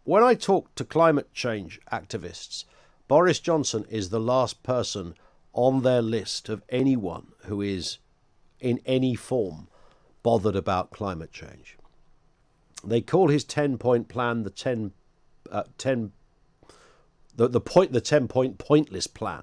When I talk to climate change activists, Boris Johnson is the last person on their list of anyone who is in any form bothered about climate change. They call his 10-point plan the 10-point pointless plan,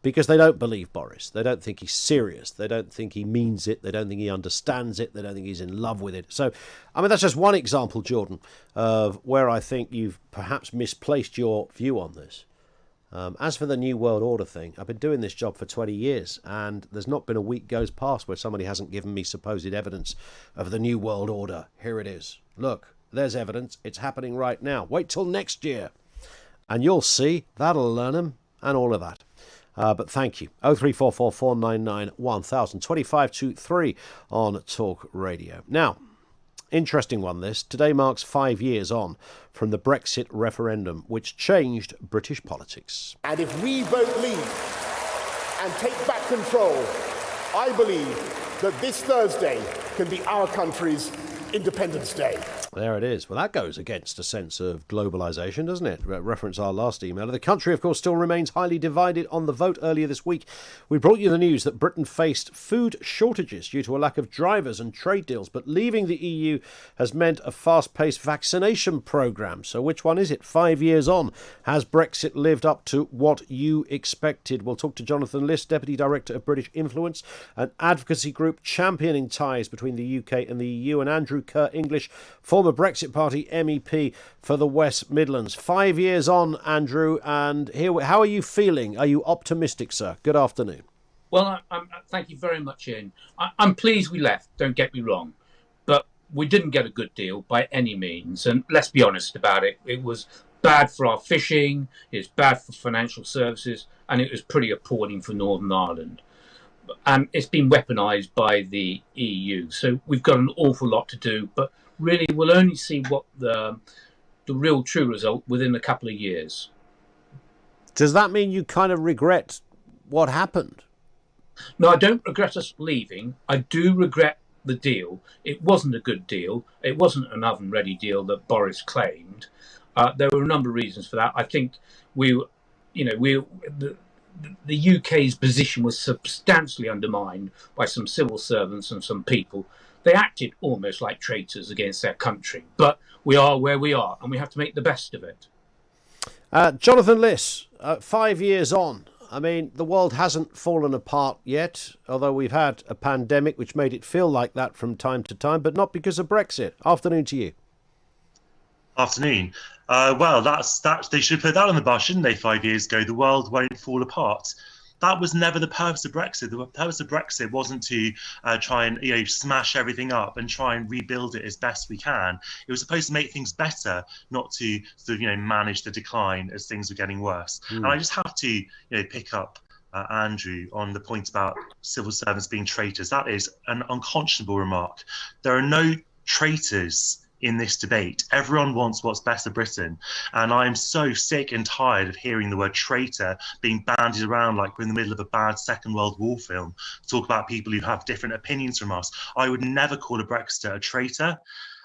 because they don't believe Boris. They don't think he's serious. They don't think he means it. They don't think he understands it. They don't think he's in love with it. So, I mean, that's just one example, Jordan, of where I think you've perhaps misplaced your view on this. As for the New World Order thing, I've been doing this job for 20 years, and there's not been a week goes past where somebody hasn't given me supposed evidence of the New World Order. Here it is. Look, there's evidence. It's happening right now. Wait till next year, and you'll see. That'll learn them, and all of that. But thank you. 0344 499 1000, 25 to 3 on Talk Radio. Now, interesting one this. Today marks 5 years on from the Brexit referendum, which changed British politics. And if we vote leave and take back control, I believe that this Thursday can be our country's Independence Day. There it is. Well, that goes against a sense of globalisation, doesn't it? Reference our last email. The country, of course, still remains highly divided on the vote. Earlier this week, we brought you the news that Britain faced food shortages due to a lack of drivers and trade deals. But leaving the EU has meant a fast-paced vaccination programme. So which one is it? 5 years on. Has Brexit lived up to what you expected? We'll talk to Jonathan List, Deputy Director of British Influence, an advocacy group championing ties between the UK and the EU, and Andrew Kerr, English, former Brexit Party MEP for the West Midlands. 5 years on, Andrew, and here, how are you feeling? Are you optimistic, sir? Good afternoon. Well, thank you very much, Ian. I'm pleased we left, don't get me wrong, but we didn't get a good deal by any means, and let's be honest about it. It was bad for our fishing, it's bad for financial services, and it was pretty appalling for Northern Ireland. And it's been weaponised by the EU, so we've got an awful lot to do, but really we'll only see what the real true result within a couple of years. Does that mean you kind of regret what happened? No, I don't regret us leaving. I do regret the deal. It wasn't a good deal. It wasn't an oven-ready deal that Boris claimed. There were a number of reasons for that. I think the UK's position was substantially undermined by some civil servants and some people. They acted almost like traitors against their country. But we are where we are, and we have to make the best of it. Jonathan Liss, 5 years on. I mean, the world hasn't fallen apart yet, although we've had a pandemic which made it feel like that from time to time, but not because of Brexit. Afternoon to you. Afternoon. Well, that's they should put that on the bus, shouldn't they? 5 years ago, the world won't fall apart. That was never the purpose of Brexit. The purpose of Brexit wasn't to try and smash everything up and try and rebuild it as best we can. It was supposed to make things better, not to sort of manage the decline as things were getting worse. And I just have to pick up Andrew on the point about civil servants being traitors. That is an unconscionable remark. There are no traitors in this debate. Everyone wants what's best for Britain, and I'm so sick and tired of hearing the word traitor being bandied around like we're in the middle of a bad Second World War film. Talk about people who have different opinions from us. I would never call a Brexiter a traitor.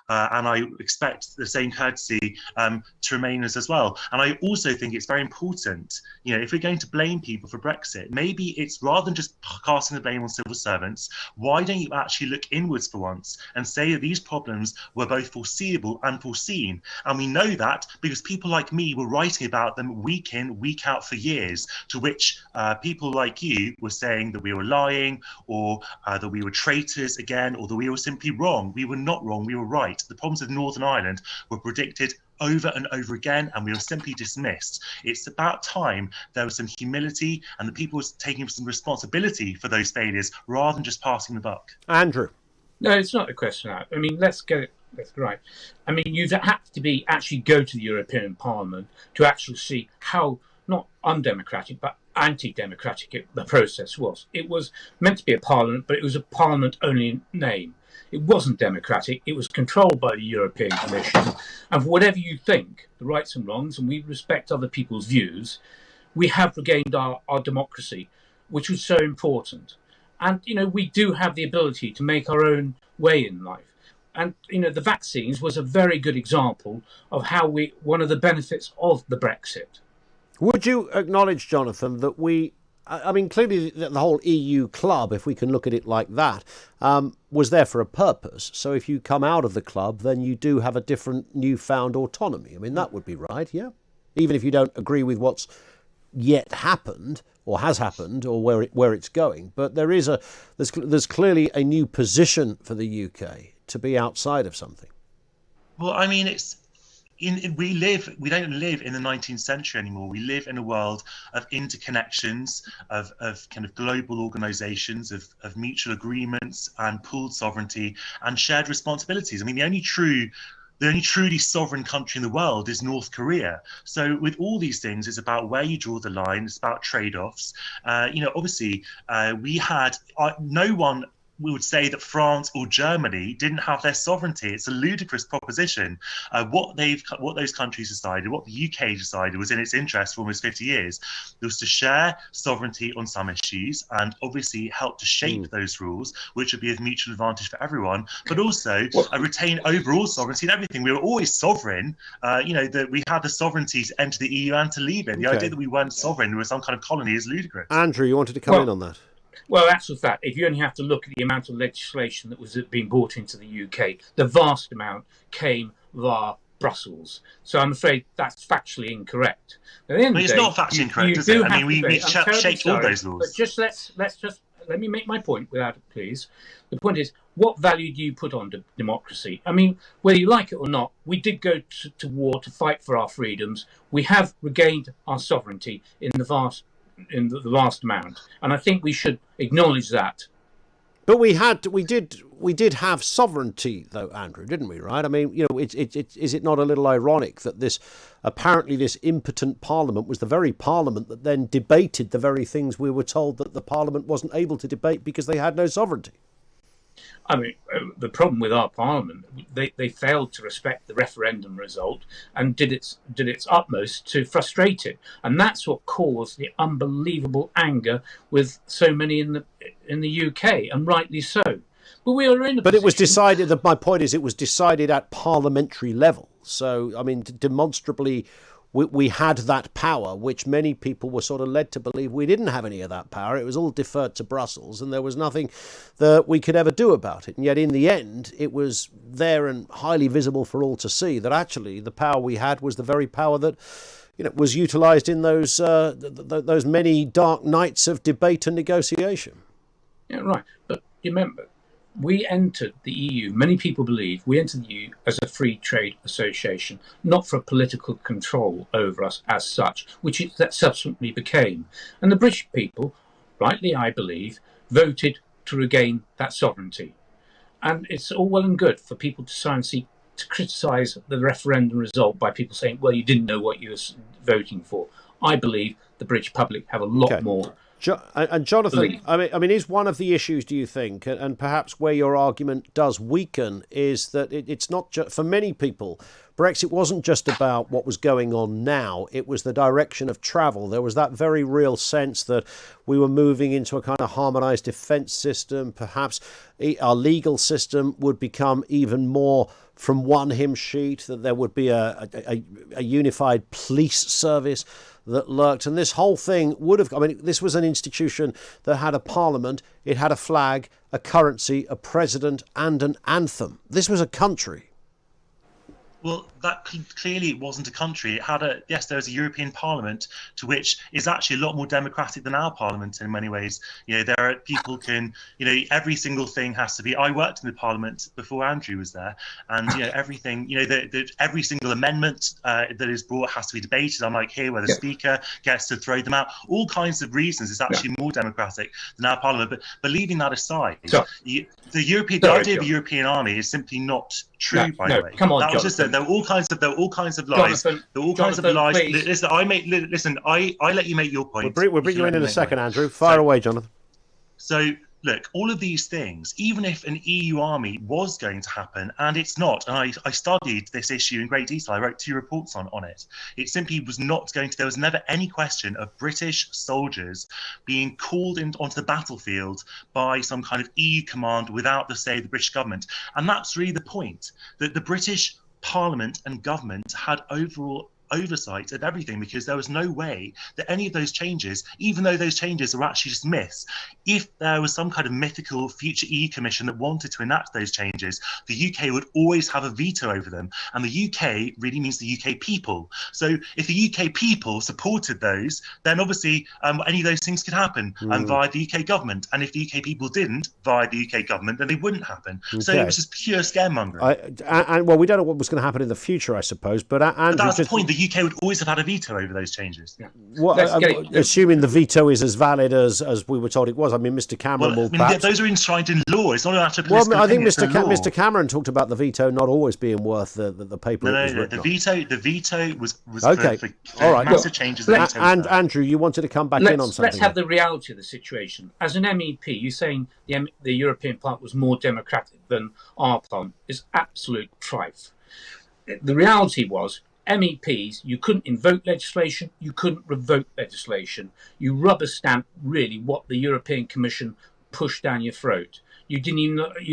And I expect the same courtesy to Remainers as well. And I also think it's very important, if we're going to blame people for Brexit, maybe it's rather than just casting the blame on civil servants, why don't you actually look inwards for once and say that these problems were both foreseeable and foreseen? And we know that because people like me were writing about them week in, week out for years, to which people like you were saying that we were lying, or that we were traitors again, or that we were simply wrong. We were not wrong, we were right. The problems of Northern Ireland were predicted over and over again, and we were simply dismissed. It's about time there was some humility and the people were taking some responsibility for those failures rather than just passing the buck. Andrew. No, it's not a question of that. I mean, let's get it right. I mean, you'd have to actually go to the European Parliament to actually see how not undemocratic but anti-democratic the process was. It was meant to be a parliament, but it was a parliament only in name. It wasn't democratic. It was controlled by the European Commission. And for whatever you think, the rights and wrongs, and we respect other people's views, we have regained our democracy, which was so important. And, we do have the ability to make our own way in life. And the vaccines was a very good example of how one of the benefits of the Brexit. Would you acknowledge, Jonathan, that clearly the whole EU club, if we can look at it like that, was there for a purpose. So if you come out of the club, then you do have a different newfound autonomy. I mean, that would be right, yeah? Even if you don't agree with what's yet happened or has happened or where it's going. But there's clearly a new position for the UK to be outside of something. Well, I mean, we don't live in the 19th century anymore. We live in a world of interconnections, of kind of global organizations, of mutual agreements and pooled sovereignty and shared responsibilities. I mean, the only truly sovereign country in the world is North Korea. So with all these things, it's about where you draw the line. It's about trade-offs. Obviously, no one we would say that France or Germany didn't have their sovereignty. It's a ludicrous proposition. What those countries decided, what the UK decided, was in its interest for almost 50 years. It was to share sovereignty on some issues and obviously help to shape those rules, which would be of mutual advantage for everyone, but also retain overall sovereignty and everything. We were always sovereign. That we had the sovereignty to enter the EU and to leave it. The idea that we weren't sovereign, we were some kind of colony, is ludicrous. Andrew, you wanted to come in on that? Well, that's the fact. If you only have to look at the amount of legislation that was being brought into the UK, the vast amount came via Brussels. So I'm afraid that's factually incorrect. It's not factually incorrect, is it? I mean, we've shaped all those laws. But just let me make my point without it, please. The point is, what value do you put on democracy? I mean, whether you like it or not, we did go to war to fight for our freedoms. We have regained our sovereignty in the vast amount, and I think we should acknowledge that. But we did have sovereignty, though, Andrew, didn't we? Right? I mean, is it not a little ironic that this impotent Parliament was the very Parliament that then debated the very things we were told that the Parliament wasn't able to debate because they had no sovereignty? I mean, the problem with our Parliament, they failed to respect the referendum result and did its utmost to frustrate it, and that's what caused the unbelievable anger with so many in the UK, and rightly so. But we are in a But it was decided. My point is, it was decided at parliamentary level. So, I mean, demonstrably, we had that power, which many people were sort of led to believe we didn't have any of that power. It was all deferred to Brussels, and there was nothing that we could ever do about it. And yet, in the end, it was there and highly visible for all to see that actually the power we had was the very power that was utilised in those many dark nights of debate and negotiation. Yeah, right. But remember, we entered the EU, many people believe we entered the EU as a free trade association, not for political control over us as such, that subsequently became. And the British people, rightly I believe, voted to regain that sovereignty. And it's all well and good for people to criticise the referendum result by people saying, well, you didn't know what you were voting for. I believe the British public have a lot more. And Jonathan, I mean, is one of the issues, do you think, and perhaps where your argument does weaken, is that it's not just for many people, Brexit wasn't just about what was going on now, it was the direction of travel. There was that very real sense that we were moving into a kind of harmonised defence system. Perhaps our legal system would become even more from one hymn sheet, that there would be a unified police service that lurked, and this whole thing would have, I mean, this was an institution that had a parliament, it had a flag, a currency, a president, and an anthem. This was a country. Well, that clearly wasn't a country. It had there was a European Parliament, to which is actually a lot more democratic than our Parliament in many ways. There are people every single thing has to be. I worked in the Parliament before Andrew was there, and everything, every single amendment that is brought has to be debated. Unlike here, where the Speaker gets to throw them out. All kinds of reasons. It's actually more democratic than our Parliament. But leaving that aside, the idea of a European army is simply not true. By the way, come on, that was just there were all kinds of lies. Jonathan, there were all kinds of lies. Please. Listen, I let you make your point. We'll bring you in a second, Andrew. Fire away, Jonathan. So look, all of these things, even if an EU army was going to happen, and it's not, and I studied this issue in great detail, I wrote 2 reports on it, it simply was not going to, there was never any question of British soldiers being called onto the battlefield by some kind of EU command without the say of the British government. And that's really the point, that the British Parliament and government had overall oversight of everything, because there was no way that any of those changes, even though those changes were actually just myths, if there was some kind of mythical future EU Commission that wanted to enact those changes, the UK would always have a veto over them. And the UK really means the UK people. So if the UK people supported those, then obviously any of those things could happen via the UK government. And if the UK people didn't via the UK government, then they wouldn't happen. Okay. So it was just pure scaremongering. And well, we don't know what was going to happen in the future, I suppose. But Andrew, that's the point. The UK would always have had a veto over those changes. Yeah. Well, assuming the veto is as valid as we were told it was. I mean, Mr. Cameron will perhaps... those are enshrined in law. It's not an matter of political opinion. I think Mr. Cameron talked about the veto not always being worth the paper it was written on. The veto was okay. for all right. massive changes. And Andrew, you wanted to come back in on something. Let's have the reality of the situation. As an MEP, you're saying the European Parliament was more democratic than our Parliament is absolute trife. The reality was, MEPs, you couldn't invoke legislation, you couldn't revoke legislation. You rubber stamp really what the European Commission pushed down your throat. You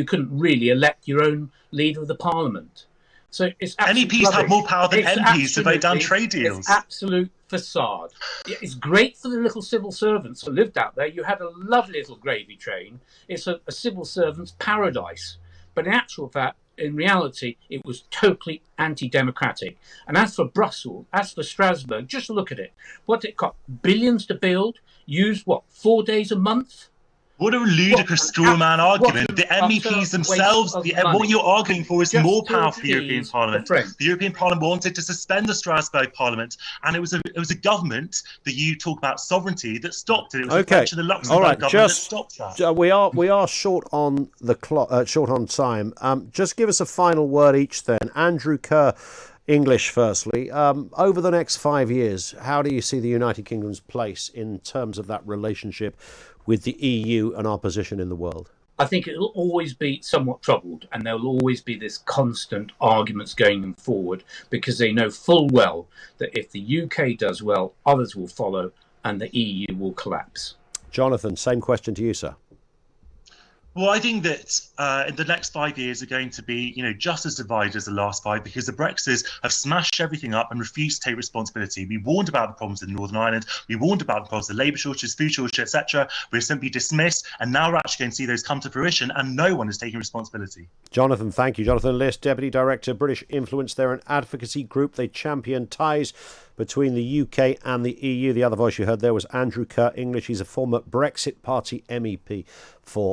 couldn't really elect your own leader of the Parliament. So it's MEPs rubbish. have more power than MPs to vote down trade deals. It's absolute facade. It's great for the little civil servants who lived out there. You had a lovely little gravy train. It's a civil servant's paradise. But in actual fact, in reality, it was totally anti-democratic. And as for Brussels, as for Strasbourg, just look at it. What it cost? Billions to build, used, 4 days a month? What a ludicrous straw man argument. The MEPs themselves, what you're arguing for is more power for the European Parliament. The European Parliament wanted to suspend the Strasbourg Parliament, and it was a government that you talk about sovereignty that stopped it. It was the French and the Luxembourg government that stopped that. We are short on the clock, short on time. Just give us a final word each then. Andrew Kerr, English firstly. Over the next 5 years, how do you see the United Kingdom's place in terms of that relationship with the EU and our position in the world? I think it will always be somewhat troubled, and there will always be this constant arguments going forward, because they know full well that if the UK does well, others will follow and the EU will collapse. Jonathan, same question to you, sir. Well, I think that in the next 5 years are going to be, just as divided as the last 5, because the Brexiters have smashed everything up and refused to take responsibility. We warned about the problems in Northern Ireland. We warned about the problems of labour shortages, food shortages, etc. We're simply dismissed, and now we're actually going to see those come to fruition, and no one is taking responsibility. Jonathan, thank you. Jonathan List, Deputy Director, British Influence. They're an advocacy group. They champion ties between the UK and the EU. The other voice you heard there was Andrew Kerr, English. He's a former Brexit Party MEP for